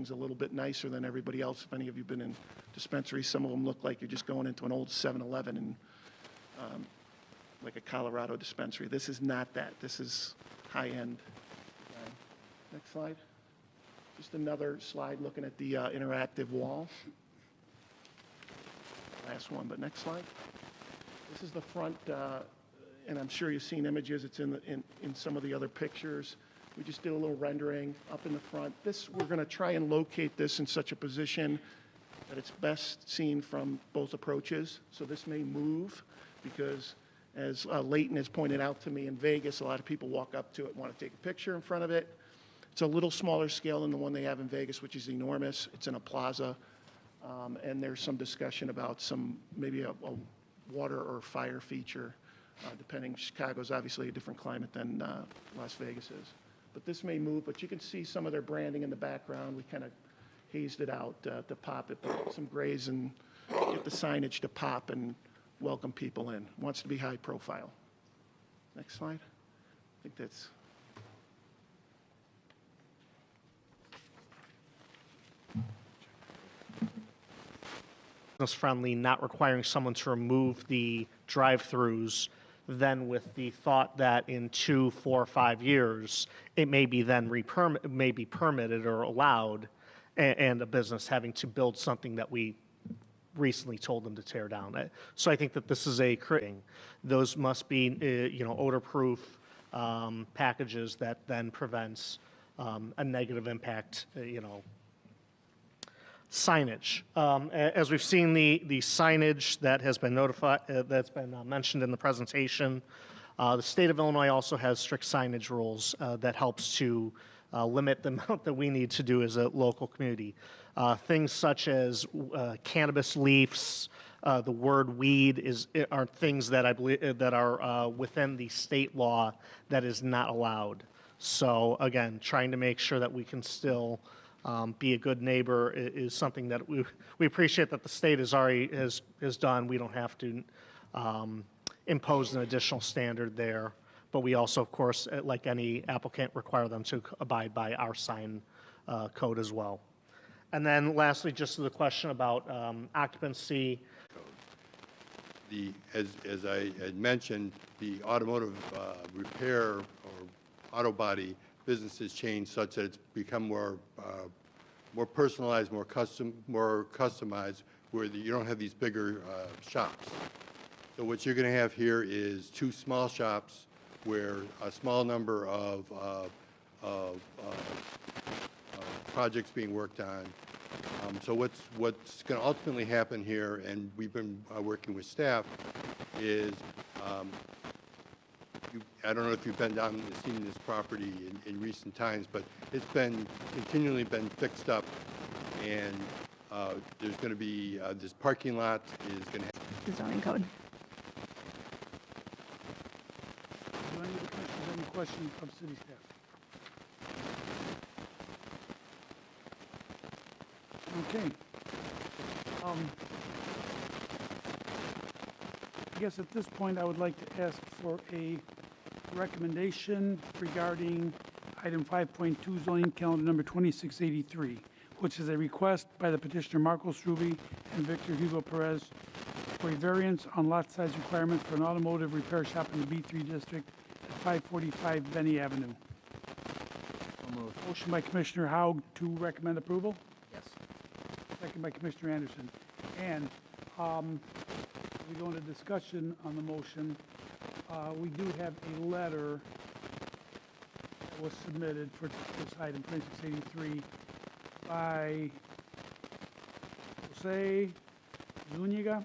It's a little bit nicer than everybody else. If any of you have been in dispensaries, some of them look like you're just going into an old 7-Eleven and like a Colorado dispensary. This is not that. This is high-end. Next slide. Just another slide looking at the interactive wall. Last one, but next slide. This is the front, and I'm sure you've seen images. It's in some of the other pictures. We just did a little rendering up in the front. This, we're going to try and locate this in such a position that it's best seen from both approaches. So this may move because, as Leighton has pointed out to me, in Vegas, a lot of people walk up to it and want to take a picture in front of it. It's a little smaller scale than the one they have in Vegas, which is enormous. It's in a plaza, and there's some discussion about maybe a water or fire feature, depending. Chicago's obviously a different climate than Las Vegas is. But this may move, but you can see some of their branding in the background. We kind of hazed it out to pop it, put some grays and get the signage to pop and welcome people in. Wants to be high profile. Next slide. I think that's... Friendly, not requiring someone to remove the drive-throughs, then with the thought that in 2, 4, 5 years, it may be then permitted or allowed, and a business having to build something that we recently told them to tear down. So I think that this is those must be, odor-proof packages that then prevents a negative impact, signage. As we've seen, the signage that has been mentioned in the presentation, the state of Illinois also has strict signage rules that helps to limit the amount that we need to do as a local community. Things such as cannabis leaves, the word weed are things that I believe that are within the state law that is not allowed. So again, trying to make sure that we can still be a good neighbor is something that we appreciate that the state has done. We don't have to impose an additional standard there, but we also, of course, like any applicant, require them to abide by our sign code as well. And then lastly, just the question about occupancy. As I had mentioned, the automotive repair or auto body business has changed such that it's become more personalized, more customized, where you don't have these bigger shops. So what you're going to have here is 2 small shops where a small number of projects being worked on. So what's going to ultimately happen here, and we've been working with staff, is I don't know if you've been down and seen this property in recent times, but it's continually been fixed up, and there's going to be this parking lot is going to have the zoning code. Do any of the commissioners have any questions from city staff? Okay. I guess at this point I would like to ask for a recommendation regarding item 5.2 zoning calendar number 2683, which is a request by the petitioner Marcos Ruby and Victor Hugo Perez for a variance on lot size requirements for an automotive repair shop in the B3 district at 545 Benny Avenue. Motion by Commissioner Haug to recommend approval. Yes. Second by Commissioner Anderson. And we go into discussion on the motion. We do have a letter that was submitted for this item 2683 by Jose Zuniga.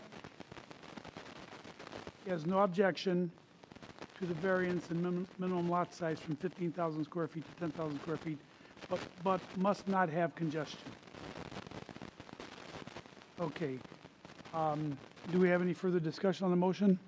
He has no objection to the variance in minimum lot size from 15,000 square feet to 10,000 square feet, but must not have congestion. Okay. Do we have any further discussion on the motion?